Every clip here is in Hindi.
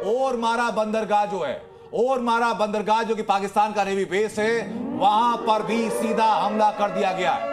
ओरमारा बंदरगाह जो है, ओरमारा बंदरगाह जो कि पाकिस्तान का नेवी बेस है, वहां पर भी सीधा हमला कर दिया गया है।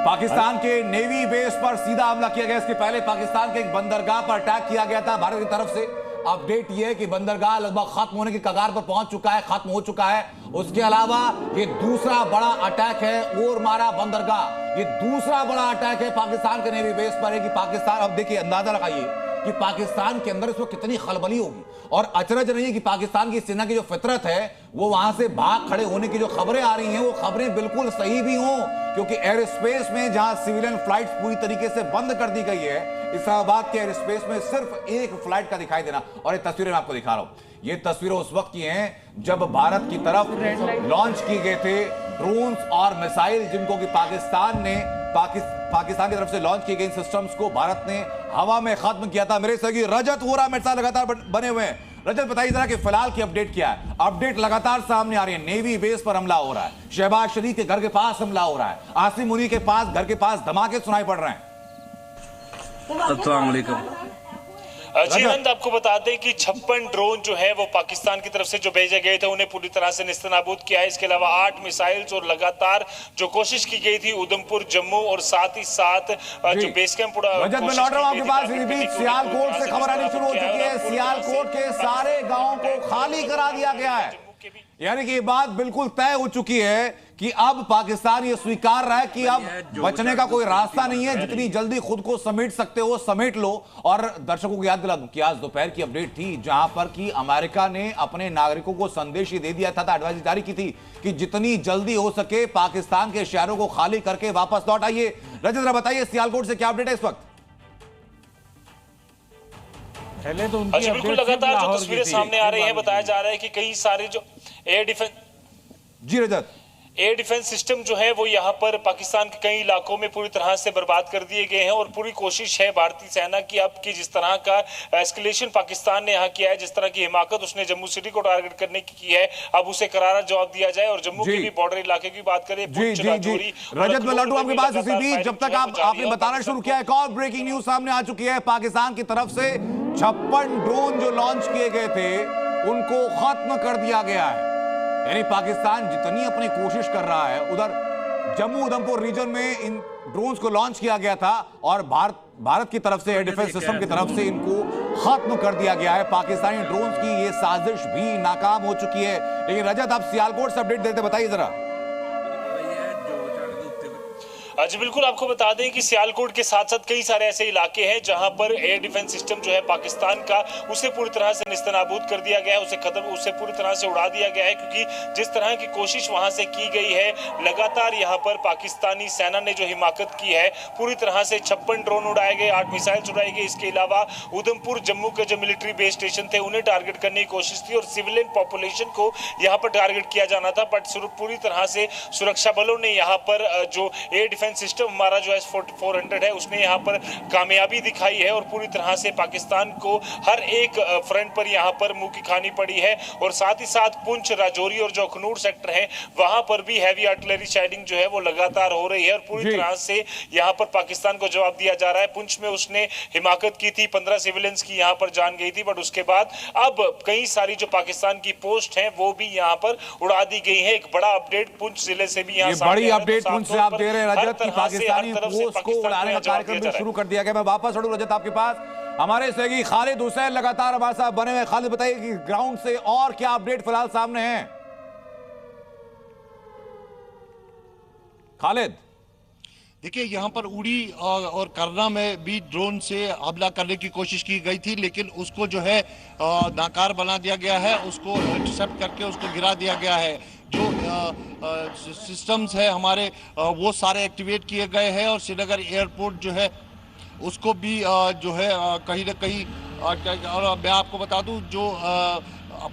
पाकिस्तान के नेवी बेस पर सीधा हमला किया गया। इसके पहले पाकिस्तान के एक बंदरगाह पर अटैक किया गया था भारत की तरफ से। अपडेट यह है कि बंदरगाह लगभग खत्म होने की कगार पर पहुंच चुका है, खत्म हो चुका है। उसके अलावा ये दूसरा बड़ा अटैक है ओरमारा बंदरगाह। ये दूसरा बड़ा अटैक है पाकिस्तान के नेवी बेस पर है कि पाकिस्तान, अब देखिए अंदाजा लगाइए कि पाकिस्तान के अंदर इसमें कितनी खलबली होगी। और अचरज नहीं है कि पाकिस्तान की सेना की जो फितरत है वो वहां से भाग खड़े होने की जो खबरें आ रही हैं वो खबरें बिल्कुल सही भी हों, क्योंकि एयर स्पेस में जहां सिविलियन फ्लाइट्स पूरी तरीके से बंद कर दी गई है, इस्लामाबाद के एयर स्पेस में सिर्फ एक फ्लाइट का दिखाई देना। और ये तस्वीरें मैं आपको दिखा रहा हूं, ये तस्वीरें उस वक्त की हैं जब भारत की तरफ लॉन्च किए गए थे ड्रोन्स और मिसाइल, जिनको कि पाकिस्तान की तरफ से लॉन्च किए गए सिस्टम्स को भारत ने हवा में खत्म किया था। मेरे सहयोगी रजत वोरा मेरे साथ लगातार बने हुए हैं। रजत, बताइए जरा कि फिलहाल की अपडेट क्या है? अपडेट लगातार सामने आ रही है, नेवी बेस पर हमला हो रहा है, शहबाज शरीफ के घर के पास हमला हो रहा है, आसिम मुनीर के पास घर के पास धमाके सुनाई पड़ रहे हैं। अस्सलाम वालेकुम जी आनंद, आपको बता दें कि 56 ड्रोन जो है वो पाकिस्तान की तरफ से जो भेजे गए थे उन्हें पूरी तरह से निस्तनाबूद किया है। इसके अलावा 8 मिसाइल्स और लगातार जो कोशिश की गई थी उधमपुर, जम्मू और साथ ही साथ जो बेस कैंप रजत, मैं लौट रहा हूं आपके पास। इस बीच सियालकोट से खबर आनी शुरू हो चुकी है। सियालकोट के सारे गांवों को खाली करा दिया गया है, यानी कि ये बात बिल्कुल तय हो चुकी है कि अब पाकिस्तान ये स्वीकार रहा है कि अब बचने का कोई रास्ता नहीं है, जितनी जल्दी खुद को समेट सकते हो समेट लो। और दर्शकों को याद दिला दूं कि आज दोपहर की अपडेट थी जहां पर कि अमेरिका ने अपने नागरिकों को संदेश ये दे दिया था, एडवाइजरी जारी की थी कि जितनी जल्दी हो सके पाकिस्तान के शहरों को खाली करके वापस लौट आइए। रजत, जरा बताइए सियालकोट से क्या अपडेट है इस वक्त? पहले तो बिल्कुल लगातार जो तस्वीरें सामने आ रही हैं, बताया जा रहा है कि कई सारे जो एयर डिफेंस, जी रजत, एयर डिफेंस सिस्टम जो है वो यहाँ पर पाकिस्तान के कई इलाकों में पूरी तरह से बर्बाद कर दिए गए हैं। और पूरी कोशिश है भारतीय सेना की अब की जिस तरह का एस्केलेशन पाकिस्तान ने यहाँ किया है, जिस तरह की हिमाकत उसने जम्मू सिटी को टारगेट करने की है, अब उसे करारा जवाब दिया जाए। और जम्मू के भी बॉर्डर इलाके की बात करें, रजत में लौटूं आपके पास। इसी बीच जब तक आपने बताना शुरू किया, एक और ब्रेकिंग न्यूज सामने आ चुकी है। पाकिस्तान की तरफ से 56 ड्रोन जो लॉन्च किए गए थे उनको खत्म कर दिया गया है। यानी पाकिस्तान जितनी अपनी कोशिश कर रहा है, उधर जम्मू उधमपुर रीजन में इन ड्रोन्स को लॉन्च किया गया था और भारत की तरफ से एयर डिफेंस सिस्टम की तरफ से इनको खत्म कर दिया गया है। पाकिस्तानी ड्रोन्स की ये साजिश भी नाकाम हो चुकी है। लेकिन रजत, आप सियालकोट से अपडेट देते बताइए जरा। जी बिल्कुल, आपको बता दें कि सियालकोट के साथ साथ कई सारे ऐसे इलाके हैं जहां पर एयर डिफेंस सिस्टम जो है पाकिस्तान का, उसे पूरी तरह से निस्तनाबूद कर दिया गया है, उसे पूरी तरह से उड़ा दिया गया है। क्योंकि जिस तरह की कोशिश वहां से की गई है, लगातार यहां पर पाकिस्तानी सेना ने जो हिमाकत की है, पूरी तरह से 56 ड्रोन उड़ाए गए, 8 मिसाइल्स उड़ाए गए। इसके अलावा उधमपुर, जम्मू के जो मिलिट्री बेस स्टेशन थे उन्हें टारगेट करने की कोशिश थी और सिविलियन पॉपुलेशन को यहाँ पर टारगेट किया जाना था। बट पूरी तरह से सुरक्षा बलों ने यहाँ पर जो एयर डिफेंस सिस्टम हमारा जो S-400 है उसने यहाँ पर कामयाबी दिखाई है और पूरी तरह से पाकिस्तान को हर एक फ्रंट पर यहाँ पर मुंह की खानी पड़ी है। और साथ ही साथ पुंछ, राजौरी और जो अखनूर सेक्टर है वहां पर भी हैवी आर्टिलरी शेडिंग जो है वो लगातार हो रही है और पूरी तरह से यहाँ पर पाकिस्तान को जवाब दिया जा रहा है। पुंछ में उसने हिमाकत की थी, 15 सिविलियंस की यहाँ पर जान गई थी, बट उसके बाद अब कई सारी जो पाकिस्तान की पोस्ट है वो भी यहाँ पर उड़ा दी गई है। एक बड़ा अपडेट पुंछ जिले से भी यहाँ बड़ी अपडेट पुंछ से आप दे रहे हैं रजत, पाकिस्तानी पोस्ट को उड़ाने का कार्यक्रम भी शुरू कर दिया गया। मैं वापस लौटूं रजत आपके पास। हमारे सहयोगी खालिद हुसैन लगातार हमारे साथ बने हुए। खालिद, बताइए कि ग्राउंड से और क्या अपडेट फिलहाल सामने है? खालिद, देखिए यहाँ पर उड़ी और करना में भी ड्रोन से हमला करने की कोशिश की गई थी, लेकिन उसको जो है नाकार बना दिया गया है, उसको इंटरसेप्ट करके उसको गिरा दिया गया है। जो सिस्टम्स है हमारे वो सारे एक्टिवेट किए गए हैं और श्रीनगर एयरपोर्ट जो है उसको भी जो है कहीं ना कहीं, और मैं आपको बता दूं जो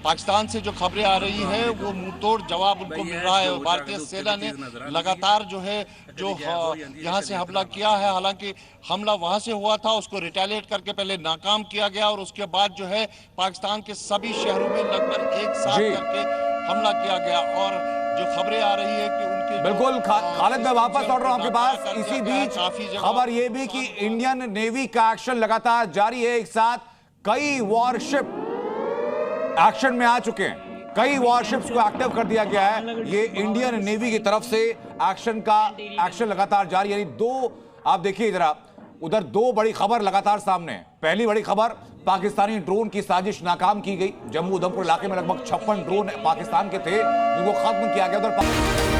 पाकिस्तान से जो खबरें आ रही है वो मुंहतोड़ जवाब उनको मिल रहा है। भारतीय सेना ने लगातार जो है जो यहाँ से हमला किया है, हालांकि हमला वहाँ से हुआ था, उसको रिटेलिएट करके पहले नाकाम किया गया और उसके बाद जो है पाकिस्तान के सभी शहरों में लगभग एक साथ करके हमला किया गया। और जो खबरें आ रही है कि कि बिल्कुल खालिद, मैं वापस लौट रहा हूं आपके पास। कर इसी दिया गया है, बीच काफी जगह खबर यह भी कि इंडियन नेवी का एक्शन लगातार जारी है। एक साथ कई वॉरशिप एक्शन में आ चुके हैं, कई वॉरशिप्स को एक्टिव कर दिया गया है। ये इंडियन नेवी की तरफ से एक्शन लगातार जारी, यानी दो, आप देखिए जरा उधर दो बड़ी खबर लगातार सामने है। पहली बड़ी खबर, पाकिस्तानी ड्रोन की साजिश नाकाम की गई। जम्मू उधमपुर इलाके में लगभग 56 ड्रोन पाकिस्तान के थे जिनको खत्म किया गया। उधर